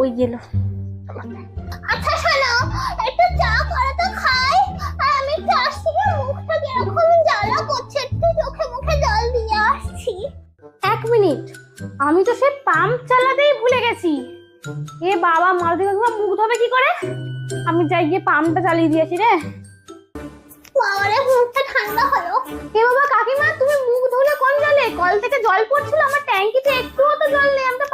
ওই গেল। আচ্ছা শোনো, একটু চা করে তো খাই। আর আমি একটু আসছি, মুখটা কিরকম জ্বালা করছে, একটু চোখে মুখে জল দিয়ে আসছি। 1 মিনিট, আমি তো সে পাম্প চালাতেই ভুলে গেছি। এ বাবা, মালতী কাকিমা মুখ ধোবে কি করে? আমি যাই গিয়ে পাম্পটা চালিয়ে দিয়েছি রে। বাবারে, মুখটা ঠান্ডা হলো। এ বাবা কাকিমা, তুমি মুখ ধুলে কোন জলে? কল থেকে জল পড়ছিল, আমার ট্যাঙ্কিতে একটুও তো জল নেই, আমি তো